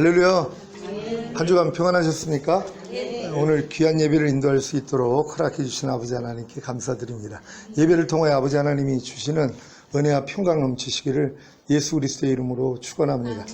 할렐루야. 한 주간 평안하셨습니까? 오늘 귀한 예배를 인도할 수 있도록 허락해 주신 아버지 하나님께 감사드립니다. 예배를 통하여 아버지 하나님이 주시는 은혜와 평강 넘치시기를 예수 그리스도의 이름으로 축원합니다.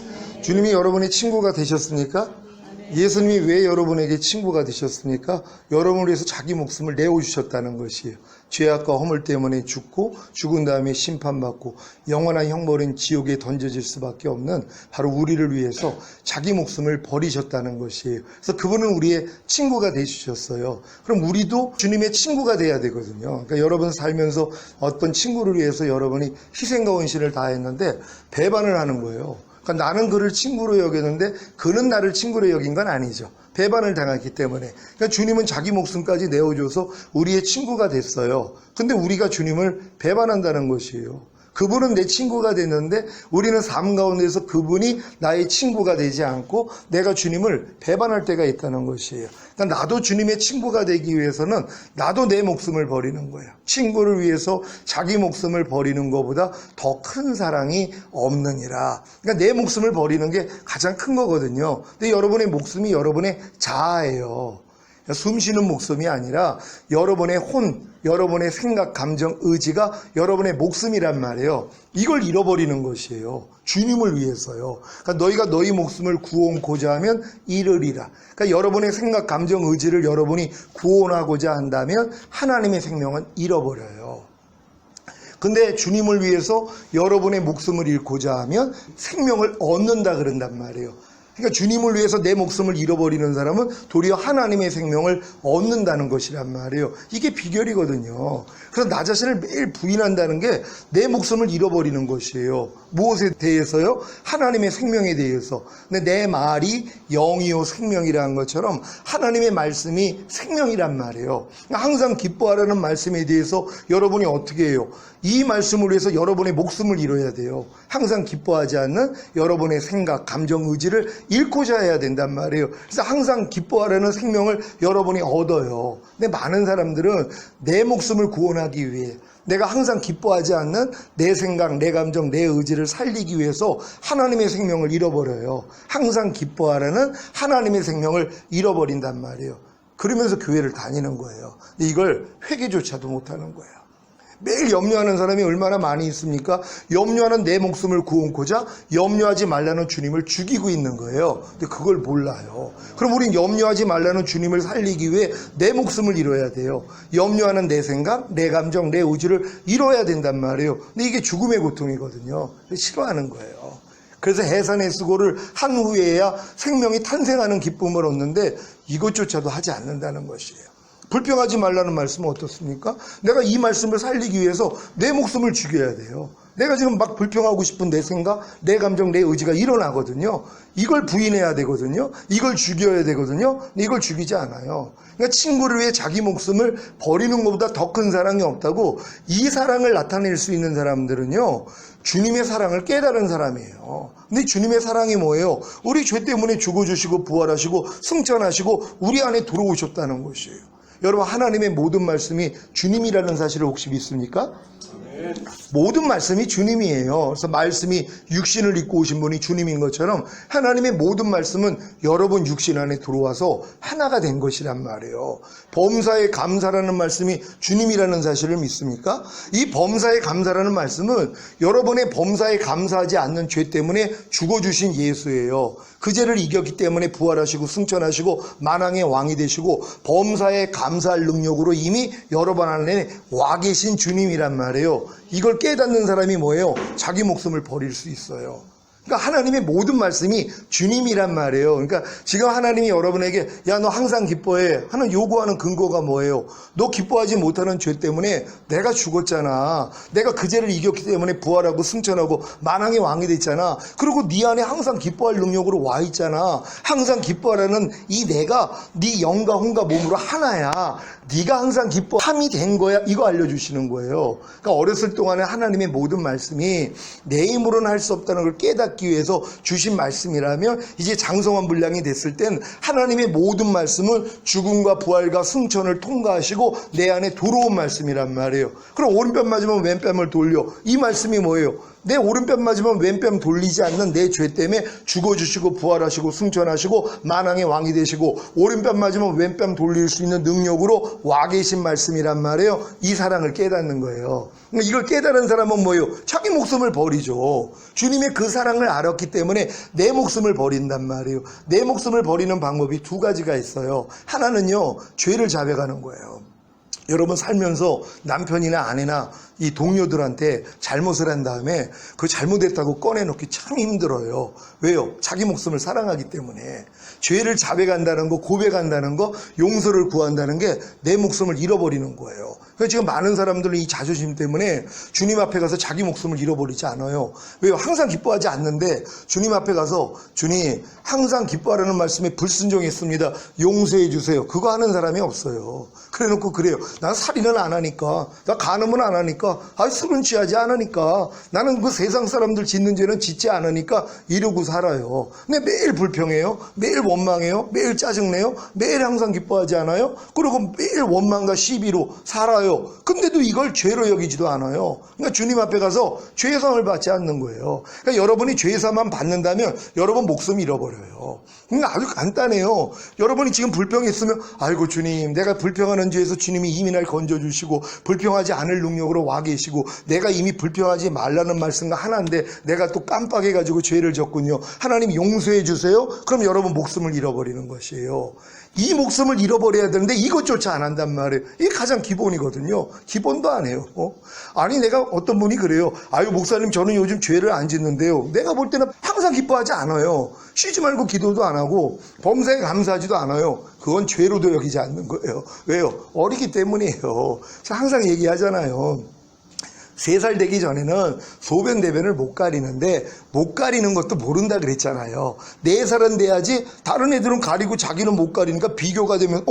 주님이 여러분의 친구가 되셨습니까? 예수님이 왜 여러분에게 친구가 되셨습니까? 여러분을 위해서 자기 목숨을 내어주셨다는 것이에요. 죄악과 허물 때문에 죽고 죽은 다음에 심판받고 영원한 형벌인 지옥에 던져질 수밖에 없는 바로 우리를 위해서 자기 목숨을 버리셨다는 것이에요. 그래서 그분은 우리의 친구가 되주셨어요. 그럼 우리도 주님의 친구가 돼야 되거든요. 그러니까 여러분 살면서 어떤 친구를 위해서 여러분이 희생과 헌신을 다했는데 배반을 하는 거예요. 그러니까 나는 그를 친구로 여겼는데 그는 나를 친구로 여긴 건 아니죠. 배반을 당했기 때문에. 그러니까 주님은 자기 목숨까지 내어줘서 우리의 친구가 됐어요. 근데 우리가 주님을 배반한다는 것이에요. 그분은 내 친구가 됐는데 우리는 삶 가운데서 그분이 나의 친구가 되지 않고 내가 주님을 배반할 때가 있다는 것이에요. 그러니까 나도 주님의 친구가 되기 위해서는 나도 내 목숨을 버리는 거예요. 친구를 위해서 자기 목숨을 버리는 것보다 더 큰 사랑이 없느니라. 그러니까 내 목숨을 버리는 게 가장 큰 거거든요. 근데 여러분의 목숨이 여러분의 자아예요. 숨 쉬는 목숨이 아니라 여러분의 혼, 여러분의 생각, 감정, 의지가 여러분의 목숨이란 말이에요. 이걸 잃어버리는 것이에요. 주님을 위해서요. 그러니까 너희가 너희 목숨을 구원고자 하면 잃으리라. 그러니까 여러분의 생각, 감정, 의지를 여러분이 구원하고자 한다면 하나님의 생명은 잃어버려요. 근데 주님을 위해서 여러분의 목숨을 잃고자 하면 생명을 얻는다 그런단 말이에요. 그러니까 주님을 위해서 내 목숨을 잃어버리는 사람은 도리어 하나님의 생명을 얻는다는 것이란 말이에요. 이게 비결이거든요. 그래서 나 자신을 매일 부인한다는 게 내 목숨을 잃어버리는 것이에요. 무엇에 대해서요? 하나님의 생명에 대해서. 근데 내 말이 영이요 생명이라는 것처럼 하나님의 말씀이 생명이란 말이에요. 항상 기뻐하라는 말씀에 대해서 여러분이 어떻게 해요? 이 말씀을 위해서 여러분의 목숨을 잃어야 돼요. 항상 기뻐하지 않는 여러분의 생각, 감정, 의지를 잃고자 해야 된단 말이에요. 그래서 항상 기뻐하라는 생명을 여러분이 얻어요. 근데 많은 사람들은 내 목숨을 구원하기 위해 내가 항상 기뻐하지 않는 내 생각, 내 감정, 내 의지를 살리기 위해서 하나님의 생명을 잃어버려요. 항상 기뻐하라는 하나님의 생명을 잃어버린단 말이에요. 그러면서 교회를 다니는 거예요. 근데 이걸 회개조차도 못하는 거예요. 매일 염려하는 사람이 얼마나 많이 있습니까? 염려하는 내 목숨을 구원코자 염려하지 말라는 주님을 죽이고 있는 거예요. 근데 그걸 몰라요. 그럼 우린 염려하지 말라는 주님을 살리기 위해 내 목숨을 잃어야 돼요. 염려하는 내 생각, 내 감정, 내 의지를 잃어야 된단 말이에요. 근데 이게 죽음의 고통이거든요. 싫어하는 거예요. 그래서 해산의 수고를 한 후에야 생명이 탄생하는 기쁨을 얻는데 이것조차도 하지 않는다는 것이에요. 불평하지 말라는 말씀은 어떻습니까? 내가 이 말씀을 살리기 위해서 내 목숨을 죽여야 돼요. 내가 지금 막 불평하고 싶은 내 생각, 내 감정, 내 의지가 일어나거든요. 이걸 부인해야 되거든요. 이걸 죽여야 되거든요. 근데 이걸 죽이지 않아요. 그러니까 친구를 위해 자기 목숨을 버리는 것보다 더 큰 사랑이 없다고. 이 사랑을 나타낼 수 있는 사람들은요, 주님의 사랑을 깨달은 사람이에요. 근데 주님의 사랑이 뭐예요? 우리 죄 때문에 죽어주시고 부활하시고 승천하시고 우리 안에 들어오셨다는 것이에요. 여러분, 하나님의 모든 말씀이 주님이라는 사실을 혹시 믿습니까? 모든 말씀이 주님이에요. 그래서 말씀이 육신을 입고 오신 분이 주님인 것처럼 하나님의 모든 말씀은 여러분 육신 안에 들어와서 하나가 된 것이란 말이에요. 범사에 감사라는 말씀이 주님이라는 사실을 믿습니까? 이 범사에 감사라는 말씀은 여러분의 범사에 감사하지 않는 죄 때문에 죽어주신 예수예요. 그 죄를 이겼기 때문에 부활하시고 승천하시고 만왕의 왕이 되시고 범사에 감사할 능력으로 이미 여러분 안에 와 계신 주님이란 말이에요. 이걸 깨닫는 사람이 뭐예요? 자기 목숨을 버릴 수 있어요. 그러니까 하나님의 모든 말씀이 주님이란 말이에요. 그러니까 지금 하나님이 여러분에게 야, 너 항상 기뻐해 하는 요구하는 근거가 뭐예요? 너 기뻐하지 못하는 죄 때문에 내가 죽었잖아. 내가 그 죄를 이겼기 때문에 부활하고 승천하고 만왕의 왕이 됐잖아. 그리고 네 안에 항상 기뻐할 능력으로 와 있잖아. 항상 기뻐하라는 이 내가 네 영과 혼과 몸으로 하나야. 네가 항상 기뻐함이 된 거야. 이거 알려주시는 거예요. 그러니까 어렸을 동안에 하나님의 모든 말씀이 내 힘으로는 할 수 없다는 걸 깨닫기 위해서 주신 말씀이라면 이제 장성한 분량이 됐을 땐 하나님의 모든 말씀은 죽음과 부활과 승천을 통과하시고 내 안에 들어온 말씀이란 말이에요. 그럼 오른뺨 맞으면 왼뺨을 돌려. 이 말씀이 뭐예요? 내 오른뺨 맞으면 왼뺨 돌리지 않는 내 죄 때문에 죽어주시고 부활하시고 승천하시고 만왕의 왕이 되시고 오른뺨 맞으면 왼뺨 돌릴 수 있는 능력으로 와 계신 말씀이란 말이에요. 이 사랑을 깨닫는 거예요. 이걸 깨달은 사람은 뭐예요? 자기 목숨을 버리죠. 주님의 그 사랑을 알았기 때문에 내 목숨을 버린단 말이에요. 내 목숨을 버리는 방법이 두 가지가 있어요. 하나는요, 죄를 자백하는 거예요. 여러분 살면서 남편이나 아내나 이 동료들한테 잘못을 한 다음에 그 잘못했다고 꺼내놓기 참 힘들어요. 왜요? 자기 목숨을 사랑하기 때문에. 죄를 자백한다는 거, 고백한다는 거, 용서를 구한다는 게 내 목숨을 잃어버리는 거예요. 그래서 지금 많은 사람들은 이 자존심 때문에 주님 앞에 가서 자기 목숨을 잃어버리지 않아요. 왜요? 항상 기뻐하지 않는데 주님 앞에 가서 주님 항상 기뻐하라는 말씀에 불순종했습니다. 용서해 주세요. 그거 하는 사람이 없어요. 그래 놓고 그래요. 난 살인은 안 하니까, 나 간음은 안 하니까, 술은 취하지 않으니까, 나는 그 세상 사람들 짓는 죄는 짓지 않으니까 이러고 살아요. 근데 매일 불평해요. 매일 원망해요. 매일 짜증내요. 매일 항상 기뻐하지 않아요. 그리고 매일 원망과 시비로 살아요. 근데도 이걸 죄로 여기지도 않아요. 그러니까 주님 앞에 가서 죄상을 받지 않는 거예요. 그러니까 여러분이 죄사만 받는다면 여러분 목숨 잃어버려요. 그러니까 아주 간단해요. 여러분이 지금 불평했으면 아이고 주님, 내가 불평하는 죄에서 주님이 이미 날 건져주시고 불평하지 않을 능력으로 와 계시고 내가 이미 불평하지 말라는 말씀과 하나인데 내가 또 깜빡해가지고 죄를 졌군요. 하나님 용서해 주세요. 그럼 여러분 목숨을 잃어버리는 것이에요. 이 목숨을 잃어버려야 되는데 이것조차 안 한단 말이에요. 이게 가장 기본이거든요. 기본도 안 해요. 아니 내가 어떤 분이 그래요. 아유 목사님 저는 요즘 죄를 안 짓는데요. 내가 볼 때는 항상 기뻐하지 않아요. 쉬지 말고 기도도 안 하고 범사에 감사하지도 않아요. 그건 죄로도 여기지 않는 거예요. 왜요? 어리기 때문이에요. 제가 항상 얘기하잖아요. 3살 되기 전에는 소변 대변을 못 가리는데 못 가리는 것도 모른다 그랬잖아요. 4살은 돼야지. 다른 애들은 가리고 자기는 못 가리니까 비교가 되면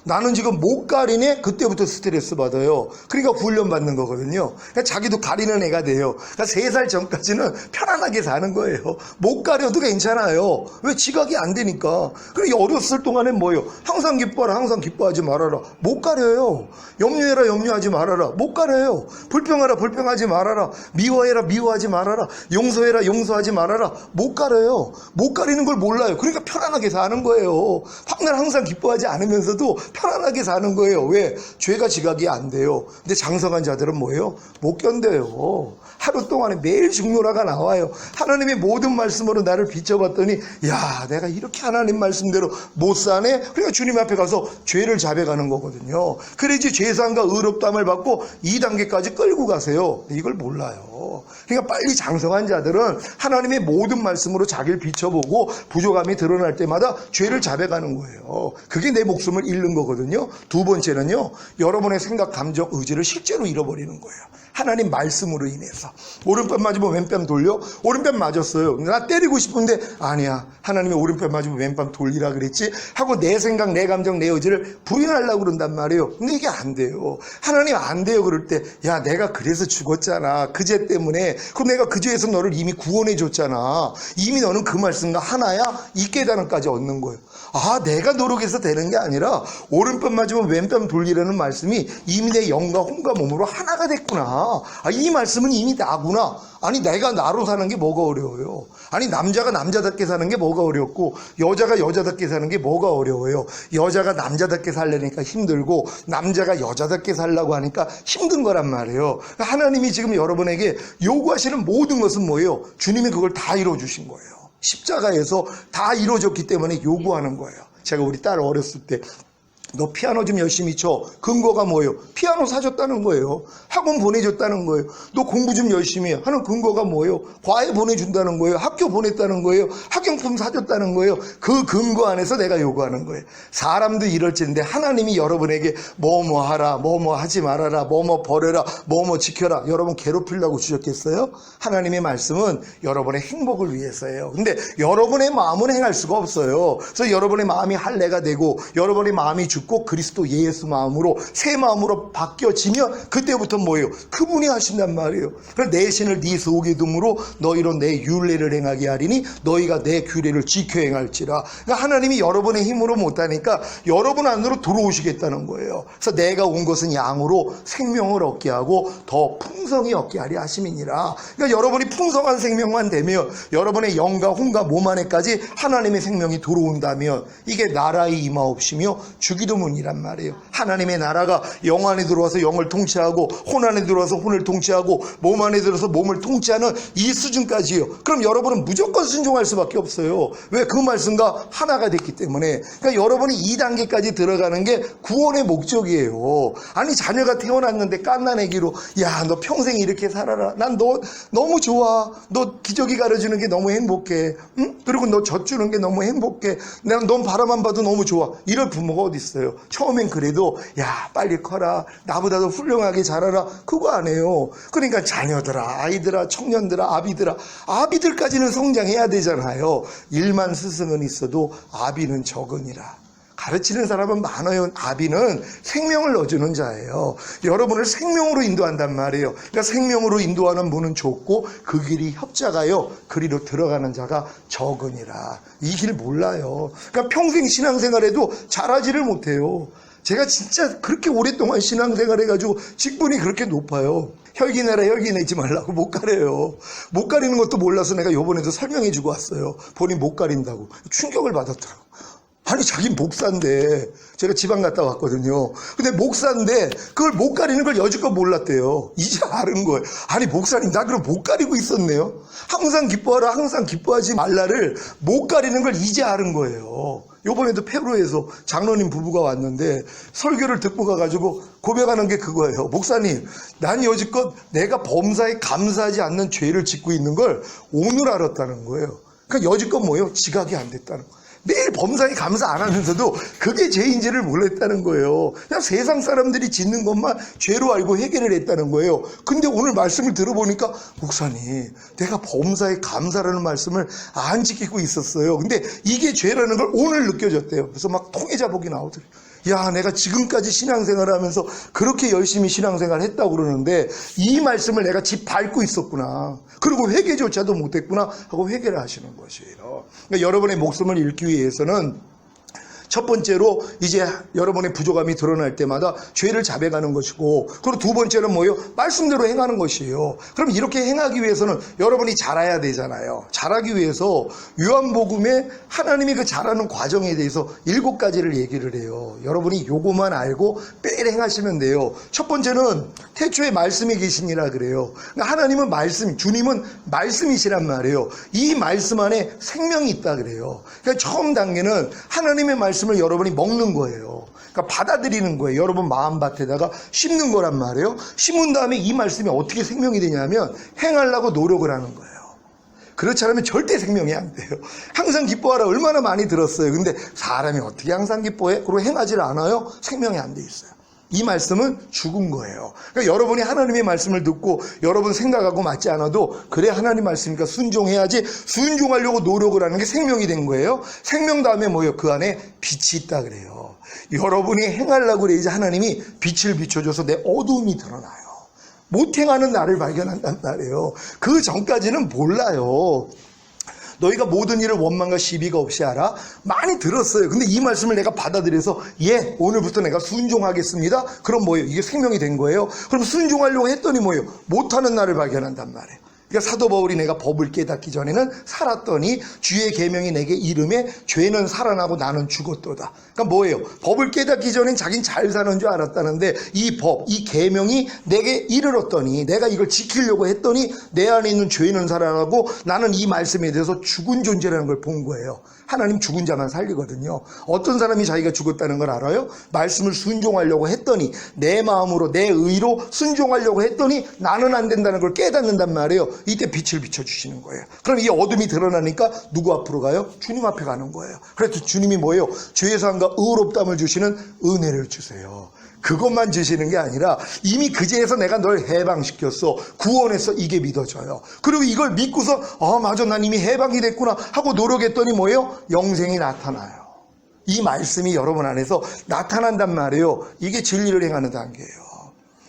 나는 지금 못 가리네? 그때부터 스트레스 받아요. 그러니까 훈련 받는 거거든요. 그러니까 자기도 가리는 애가 돼요. 그러니까 3살 전까지는 편안하게 사는 거예요. 못 가려도 괜찮아요. 왜? 지각이 안 되니까. 그리고 어렸을 동안엔 뭐예요? 항상 기뻐하라, 항상 기뻐하지 말아라. 못 가려요. 염려해라, 염려하지 말아라. 못 가려요. 불평하라, 불평하지 말아라. 미워해라, 미워하지 말아라. 용서해라, 용서하지 말아라. 못 가려요. 못 가리는 걸 몰라요. 그러니까 편안하게 사는 거예요. 항상 기뻐하지 않으면서도 편안하게 사는 거예요. 왜? 죄가 지각이 안 돼요. 근데 장성한 자들은 뭐예요? 못 견뎌요. 하루 동안에 매일 중노라가 나와요. 하나님의 모든 말씀으로 나를 비춰봤더니 야, 내가 이렇게 하나님 말씀대로 못 사네? 그러니까 주님 앞에 가서 죄를 자백하는 거거든요. 그래야지 죄상과 의롭다함을 받고 2단계까지 끌고 가세요. 이걸 몰라요. 그러니까 빨리 장성한 자들은 하나님의 모든 말씀으로 자기를 비춰보고 부족함이 드러날 때마다 죄를 자백하는 거예요. 그게 내 목숨을 잃는 거거든요. 두 번째는요, 여러분의 생각, 감정, 의지를 실제로 잃어버리는 거예요. 하나님 말씀으로 인해서. 오른뺨 맞으면 왼뺨 돌려? 오른뺨 맞았어요. 나 때리고 싶은데 아니야. 하나님이 오른뺨 맞으면 왼뺨 돌리라 그랬지? 하고 내 생각, 내 감정, 내 의지를 부인하려고 그런단 말이에요. 근데 이게 안 돼요. 하나님 안 돼요. 그럴 때 야, 내가 그래서 죽었잖아. 그 죄 때문에. 그럼 내가 그 죄에서 너를 이미 구원해 줬잖아. 이미 너는 그 말씀과 하나야. 이 깨달음까지 얻는 거예요. 아, 내가 노력해서 되는 게 아니라 오른뺨 맞으면 왼뺨 돌리라는 말씀이 이미 내 영과 혼과 몸으로 하나가 됐구나. 아, 이 말씀은 이미 나구나. 아니 내가 나로 사는 게 뭐가 어려워요. 아니 남자가 남자답게 사는 게 뭐가 어렵고 여자가 여자답게 사는 게 뭐가 어려워요. 여자가 남자답게 살려니까 힘들고 남자가 여자답게 살려고 하니까 힘든 거란 말이에요. 하나님이 지금 여러분에게 요구하시는 모든 것은 뭐예요? 주님이 그걸 다 이루어주신 거예요. 십자가에서 다 이루어졌기 때문에 요구하는 거예요. 제가 우리 딸 어렸을 때 너 피아노 좀 열심히 쳐. 근거가 뭐예요? 피아노 사줬다는 거예요. 학원 보내줬다는 거예요. 너 공부 좀 열심히 해. 하는 근거가 뭐예요? 과외 보내준다는 거예요. 학교 보냈다는 거예요. 학용품 사줬다는 거예요. 그 근거 안에서 내가 요구하는 거예요. 사람도 이럴지인데 하나님이 여러분에게 뭐뭐 하라, 뭐뭐 하지 말아라, 뭐뭐 버려라, 뭐뭐 지켜라. 여러분 괴롭히려고 주셨겠어요? 하나님의 말씀은 여러분의 행복을 위해서예요. 근데 여러분의 마음은 행할 수가 없어요. 그래서 여러분의 마음이 할례가 되고 여러분의 마음이 죽고 그리스도 예수 마음으로 새 마음으로 바뀌어지면 그때부터 뭐예요? 그분이 하신단 말이에요. 내 신을 네 속에 둠으로 너희로 내 율례를 행하게 하리니 너희가 내 규례를 지켜 행할지라. 그러니까 하나님이 여러분의 힘으로 못하니까 여러분 안으로 들어오시겠다는 거예요. 그래서 내가 온 것은 양으로 생명을 얻게 하고 더 풍성히 얻게 하리 하심이니라. 그러니까 여러분이 풍성한 생명만 되면 여러분의 영과 혼과 몸 안에까지 하나님의 생명이 들어온다면 이게 나라의 임하옵시며 주기도문이란 말이에요. 하나님의 나라가 영 안에 들어와서 영을 통치하고 혼 안에 들어와서 혼을 통치하고 몸 안에 들어서 몸을 통치하는 이 수준까지요. 그럼 여러분은 무조건 순종할 수밖에 없어요. 왜? 그 말씀과 하나가 됐기 때문에. 그러니까 여러분이 이 단계까지 들어가는 게 구원의 목적이에요. 아니 자녀가 태어났는데 깐난애기로 야 너 평생 이렇게 살아라. 난 너 너무 좋아. 너 기저귀 가려주는 게 너무 행복해. 응? 그리고 너 젖주는 게 너무 행복해. 내가 넌 바라만 봐도 너무 좋아. 이럴 부모가 어디 있어요. 처음엔 그래도 야 빨리 커라. 나보다 더 훌륭하게 자라라. 그거 안 해요. 그러니까 자녀들아, 아이들아, 청년들아, 아비들까지는 성장해야 되잖아요. 1만 스승은 있어도 아비는 적으니라. 가르치는 사람은 많아요. 아비는 생명을 넣어주는 자예요. 여러분을 생명으로 인도한단 말이에요. 그러니까 생명으로 인도하는 분은 좁고 그 길이 협자가요. 그리로 들어가는 자가 적으니라. 이 길 몰라요. 그러니까 평생 신앙생활해도 잘하지를 못해요. 제가 진짜 그렇게 오랫동안 신앙생활 해가지고 직분이 그렇게 높아요. 혈기내라 혈기내지 말라고 못 가려요. 못 가리는 것도 몰라서 내가 요번에도 설명해주고 왔어요. 본인 못 가린다고. 충격을 받았더라고. 아니 자기 목사인데 제가 지방 갔다 왔거든요. 근데 목사인데 그걸 못 가리는 걸 여지껏 몰랐대요. 이제 아는 거예요. 아니 목사님 나 그럼 못 가리고 있었네요. 항상 기뻐하라 항상 기뻐하지 말라를 못 가리는 걸 이제 아는 거예요. 요번에도 페루에서 장로님 부부가 왔는데 설교를 듣고 가가지고 고백하는 게 그거예요. 목사님 난 여지껏 내가 범사에 감사하지 않는 죄를 짓고 있는 걸 오늘 알았다는 거예요. 그러니까 여지껏 뭐예요? 지각이 안 됐다는 거예요. 매일 범사에 감사 안 하면서도 그게 죄인지를 몰랐다는 거예요. 그냥 세상 사람들이 짓는 것만 죄로 알고 해결을 했다는 거예요. 근데 오늘 말씀을 들어보니까 목사님 내가 범사에 감사라는 말씀을 안 지키고 있었어요. 근데 이게 죄라는 걸 오늘 느껴졌대요. 그래서 막 통해자복이 나오더래요. 야 내가 지금까지 신앙생활을 하면서 그렇게 열심히 신앙생활을 했다고 그러는데 이 말씀을 내가 집 밟고 있었구나. 그리고 회개조차도 못했구나 하고 회개를 하시는 것이에요. 그러니까 여러분의 목숨을 잃기 위해서는 첫 번째로 이제 여러분의 부족함이 드러날 때마다 죄를 자백하는 것이고, 그리고 두 번째는 뭐예요? 말씀대로 행하는 것이에요. 그럼 이렇게 행하기 위해서는 여러분이 자라야 되잖아요. 자라기 위해서 요한복음에 하나님이 그 자라는 과정에 대해서 7가지를 얘기를 해요. 여러분이 요거만 알고 매일 행하시면 돼요. 첫 번째는 태초에 말씀이 계시니라 그래요. 그러니까 하나님은 말씀, 주님은 말씀이시란 말이에요. 이 말씀 안에 생명이 있다 그래요. 그러니까 처음 단계는 하나님의 말씀을 여러분이 먹는 거예요. 그러니까 받아들이는 거예요. 여러분 마음밭에다가 심는 거란 말이에요. 심은 다음에 이 말씀이 어떻게 생명이 되냐면 행하려고 노력을 하는 거예요. 그렇지 않으면 절대 생명이 안 돼요. 항상 기뻐하라 얼마나 많이 들었어요. 근데 사람이 어떻게 항상 기뻐해? 그리고 행하지 않아요? 생명이 안 돼 있어요. 이 말씀은 죽은 거예요. 그러니까 여러분이 하나님의 말씀을 듣고 여러분 생각하고 맞지 않아도 그래 하나님 말씀이니까 순종해야지, 순종하려고 노력을 하는 게 생명이 된 거예요. 생명 다음에 뭐예요? 그 안에 빛이 있다 그래요. 여러분이 행하려고 그래 이제 하나님이 빛을 비춰줘서 내 어두움이 드러나요. 못 행하는 나를 발견한단 말이에요. 그 전까지는 몰라요. 너희가 모든 일을 원망과 시비가 없이 하라. 많이 들었어요. 근데 이 말씀을 내가 받아들여서 예, 오늘부터 내가 순종하겠습니다. 그럼 뭐예요? 이게 생명이 된 거예요. 그럼 순종하려고 했더니 뭐예요? 못하는 나를 발견한단 말이에요. 그러니까 사도 바울이 내가 법을 깨닫기 전에는 살았더니 주의 계명이 내게 이름에 죄는 살아나고 나는 죽었도다. 그러니까 뭐예요? 법을 깨닫기 전엔 자긴 잘 사는 줄 알았다는데 이 법, 이 계명이 내게 이르렀더니 내가 이걸 지키려고 했더니 내 안에 있는 죄는 살아나고 나는 이 말씀에 대해서 죽은 존재라는 걸 본 거예요. 하나님 죽은 자만 살리거든요. 어떤 사람이 자기가 죽었다는 걸 알아요? 말씀을 순종하려고 했더니 내 마음으로 내 의로 순종하려고 했더니 나는 안 된다는 걸 깨닫는단 말이에요. 이때 빛을 비춰주시는 거예요. 그럼 이 어둠이 드러나니까 누구 앞으로 가요? 주님 앞에 가는 거예요. 그래서 주님이 뭐예요? 죄사함과 의롭다함을 주시는 은혜를 주세요. 그것만 주시는 게 아니라 이미 그 죄에서 내가 널 해방시켰어. 구원했어. 이게 믿어져요. 그리고 이걸 믿고서 맞아 난 이미 해방이 됐구나 하고 노력했더니 뭐예요? 영생이 나타나요. 이 말씀이 여러분 안에서 나타난단 말이에요. 이게 진리를 행하는 단계예요.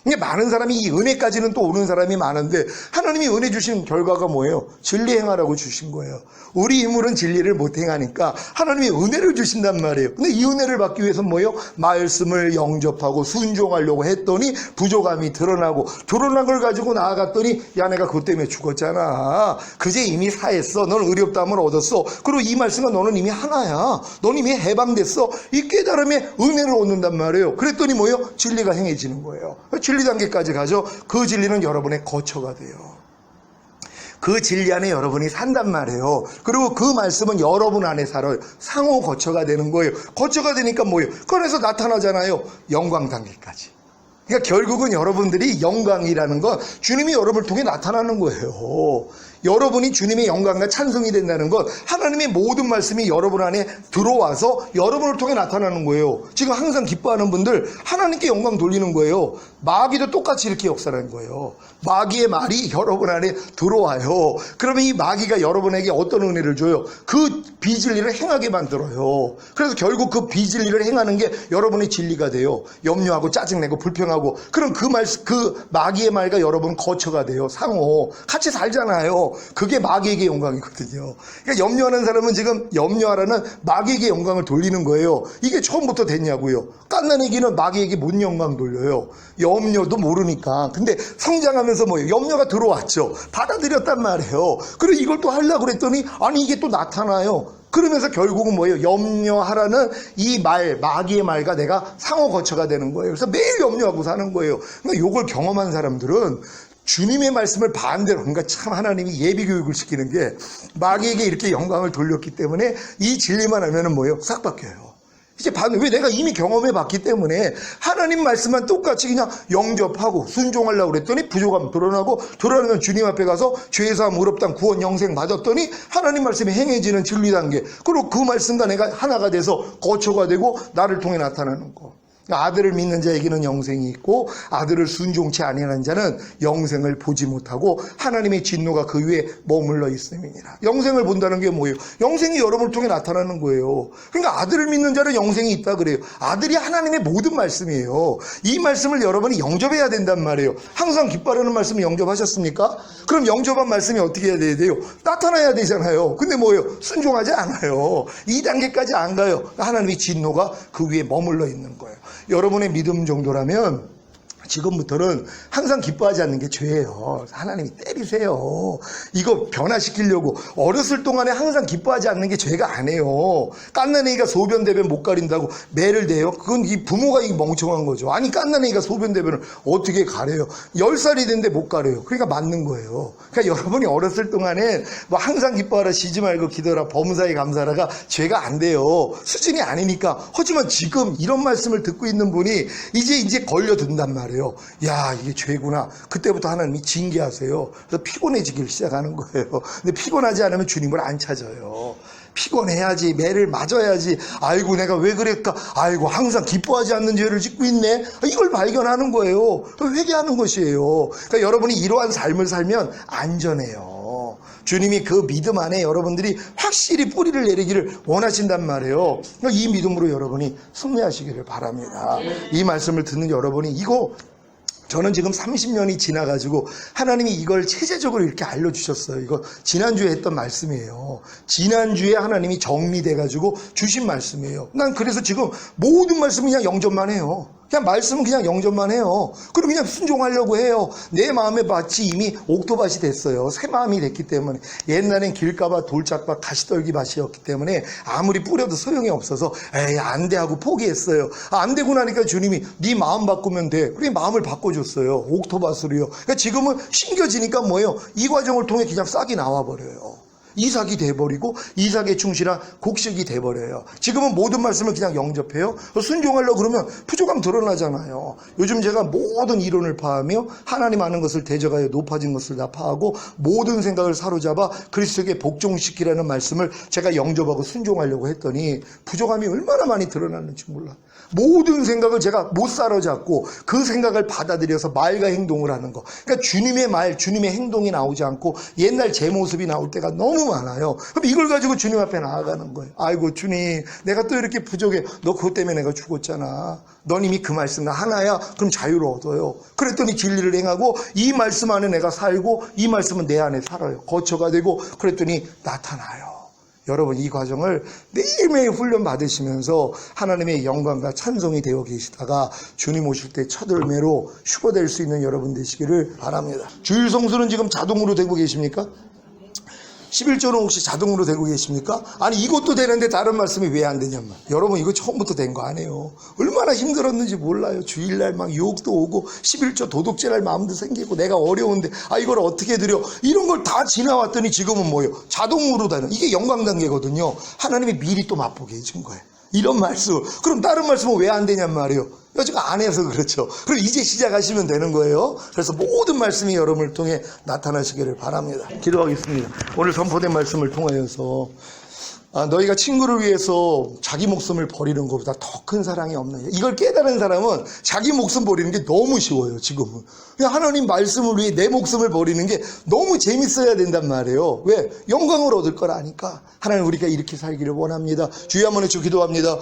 근데 많은 사람이 이 은혜까지는 또 오는 사람이 많은데 하나님이 은혜 주신 결과가 뭐예요? 진리 행하라고 주신 거예요. 우리 힘으로는 진리를 못 행하니까 하나님이 은혜를 주신단 말이에요. 근데 이 은혜를 받기 위해서는 뭐예요? 말씀을 영접하고 순종하려고 했더니 부족함이 드러나고 드러난 걸 가지고 나아갔더니 야 내가 그것 때문에 죽었잖아. 그제 이미 사했어. 넌 의롭다함을 얻었어. 그리고 이 말씀은 너는 이미 하나야. 넌 이미 해방됐어. 이 깨달음에 은혜를 얻는단 말이에요. 그랬더니 뭐예요? 진리가 행해지는 거예요. 진리 단계까지 가죠. 그 진리는 여러분의 거처가 돼요. 그 진리 안에 여러분이 산단 말이에요. 그리고 그 말씀은 여러분 안에 살아요. 상호 거처가 되는 거예요. 거처가 되니까 뭐예요? 그래서 나타나잖아요. 영광 단계까지. 그러니까 결국은 여러분들이 영광이라는 건 주님이 여러분을 통해 나타나는 거예요. 여러분이 주님의 영광과 찬송이 된다는 건 하나님의 모든 말씀이 여러분 안에 들어와서 여러분을 통해 나타나는 거예요. 지금 항상 기뻐하는 분들 하나님께 영광 돌리는 거예요. 마귀도 똑같이 이렇게 역사하는 거예요. 마귀의 말이 여러분 안에 들어와요. 그러면 이 마귀가 여러분에게 어떤 은혜를 줘요? 그 비진리를 행하게 만들어요. 그래서 결국 그 비진리를 행하는 게 여러분의 진리가 돼요. 염려하고 짜증내고 불평하고 그럼 그 마귀의 말과 여러분 거처가 돼요. 상호 같이 살잖아요. 그게 마귀에게 영광이거든요. 그러니까 염려하는 사람은 지금 염려하라는 마귀에게 영광을 돌리는 거예요. 이게 처음부터 됐냐고요. 깐난애기는 마귀에게 뭔 영광 돌려요? 염려도 모르니까. 근데 성장하면서 뭐예요? 염려가 들어왔죠. 받아들였단 말이에요. 그리고 이걸 또 하려고 그랬더니 아니 이게 또 나타나요. 그러면서 결국은 뭐예요? 염려하라는 이 말, 마귀의 말과 내가 상호 거처가 되는 거예요. 그래서 매일 염려하고 사는 거예요. 그러니까 이걸 경험한 사람들은 주님의 말씀을 반대로, 그러니까 참 하나님이 예비교육을 시키는 게 마귀에게 이렇게 영광을 돌렸기 때문에 이 진리만 하면은 뭐예요? 싹 바뀌어요. 이제 왜 내가 이미 경험해 봤기 때문에 하나님 말씀만 똑같이 그냥 영접하고 순종하려고 그랬더니 부족함 드러나고 드러나면 주님 앞에 가서 죄사함 의롭다함 구원 영생 받았더니 하나님 말씀이 행해지는 진리 단계. 그리고 그 말씀과 내가 하나가 돼서 거처가 되고 나를 통해 나타나는 거. 아들을 믿는 자에게는 영생이 있고 아들을 순종치 아니하는 자는 영생을 보지 못하고 하나님의 진노가 그 위에 머물러 있음이니라. 영생을 본다는 게 뭐예요? 영생이 여러분을 통해 나타나는 거예요. 그러니까 아들을 믿는 자는 영생이 있다 그래요. 아들이 하나님의 모든 말씀이에요. 이 말씀을 여러분이 영접해야 된단 말이에요. 항상 기뻐하는 말씀을 영접하셨습니까? 그럼 영접한 말씀이 어떻게 해야 돼요? 나타나야 되잖아요. 근데 뭐예요? 순종하지 않아요. 이 단계까지 안 가요. 하나님의 진노가 그 위에 머물러 있는 거예요. 여러분의 믿음 정도라면 지금부터는 항상 기뻐하지 않는 게 죄예요. 하나님이 때리세요. 이거 변화시키려고 어렸을 동안에 항상 기뻐하지 않는 게 죄가 아니에요. 깐난애기가 소변 대변 못 가린다고 매를 대요? 그건 이 부모가 이 멍청한 거죠. 아니 깐난애기가 소변 대변을 어떻게 가려요? 10살이 됐는데 못 가려요. 그러니까 맞는 거예요. 그러니까 여러분이 어렸을 동안에 뭐 항상 기뻐하라 쉬지 말고 기도하라 범사에 감사하라가 죄가 안 돼요. 수준이 아니니까. 하지만 지금 이런 말씀을 듣고 있는 분이 이제 걸려든단 말이에요. 야 이게 죄구나. 그때부터 하나님이 징계하세요. 그래서 피곤해지기 시작하는 거예요. 근데 피곤하지 않으면 주님을 안 찾아요. 피곤해야지, 매를 맞아야지. 아이고 내가 왜 그랬까. 아이고 항상 기뻐하지 않는 죄를 짓고 있네. 이걸 발견하는 거예요. 회개하는 것이에요. 그러니까 여러분이 이러한 삶을 살면 안전해요. 주님이 그 믿음 안에 여러분들이 확실히 뿌리를 내리기를 원하신단 말이에요. 그러니까 이 믿음으로 여러분이 승리하시기를 바랍니다. 이 말씀을 듣는 여러분이 이거 저는 지금 30년이 지나가지고 하나님이 이걸 체제적으로 이렇게 알려주셨어요. 이거 지난주에 했던 말씀이에요. 지난주에 하나님이 정리돼가지고 주신 말씀이에요. 난 그래서 지금 모든 말씀은 그냥 영접만 해요. 그냥 말씀은 그냥 영접만 해요. 그리고 그냥 순종하려고 해요. 내 마음의 밭이 이미 옥토밭이 됐어요. 새 마음이 됐기 때문에. 옛날엔 길가밭, 돌짝밭, 가시떨기 밭이었기 때문에 아무리 뿌려도 소용이 없어서 에이 안 돼 하고 포기했어요. 안 되고 나니까 주님이 네 마음 바꾸면 돼. 그래 마음을 바꿔줬어요. 옥토밭으로요. 그러니까 지금은 신겨지니까 뭐예요? 이 과정을 통해 그냥 싹이 나와버려요. 이삭이 돼버리고 이삭에 충실한 곡식이 돼버려요. 지금은 모든 말씀을 그냥 영접해요. 순종하려고 그러면 부족함 드러나잖아요. 요즘 제가 모든 이론을 파하며 하나님 아는 것을 대적하여 높아진 것을 다 파하고 모든 생각을 사로잡아 그리스도에게 복종시키라는 말씀을 제가 영접하고 순종하려고 했더니 부족함이 얼마나 많이 드러났는지 몰라. 모든 생각을 제가 못 사로잡고 그 생각을 받아들여서 말과 행동을 하는 거. 그러니까 주님의 말, 주님의 행동이 나오지 않고 옛날 제 모습이 나올 때가 너무 너무 많아요. 그럼 이걸 가지고 주님 앞에 나아가는 거예요. 아이고 주님, 내가 또 이렇게 부족해. 너 그것 때문에 내가 죽었잖아. 넌 이미 그 말씀 나 하나야. 그럼 자유를 얻어요. 그랬더니 진리를 행하고 이 말씀 안에 내가 살고 이 말씀은 내 안에 살아요. 거처가 되고 그랬더니 나타나요. 여러분 이 과정을 매일매일 훈련 받으시면서 하나님의 영광과 찬송이 되어 계시다가 주님 오실 때 첫 열매로 휴거될 수 있는 여러분 되시기를 바랍니다. 주일 성수는 지금 자동으로 되고 계십니까? 11조는 혹시 자동으로 되고 계십니까? 아니 이것도 되는데 다른 말씀이 왜 안 되냔 말이에요. 여러분 이거 처음부터 된 거 아니에요. 얼마나 힘들었는지 몰라요. 주일날 막 유혹도 오고 11조 도둑질할 마음도 생기고 내가 어려운데 이걸 어떻게 드려. 이런 걸 다 지나왔더니 지금은 뭐예요? 자동으로 되는. 이게 영광 단계거든요. 하나님이 미리 또 맛보게 해준 거예요. 이런 말씀. 그럼 다른 말씀은 왜 안 되냔 말이에요. 여지가 안 해서 그렇죠. 그럼 이제 시작하시면 되는 거예요. 그래서 모든 말씀이 여러분을 통해 나타나시기를 바랍니다. 기도하겠습니다. 오늘 선포된 말씀을 통하여서 너희가 친구를 위해서 자기 목숨을 버리는 것보다 더 큰 사랑이 없느냐. 이걸 깨달은 사람은 자기 목숨 버리는 게 너무 쉬워요. 지금은. 그냥 하나님 말씀을 위해 내 목숨을 버리는 게 너무 재밌어야 된단 말이에요. 왜? 영광을 얻을 걸 아니까. 하나님 우리가 이렇게 살기를 원합니다. 주여 한번 해주 기도합니다.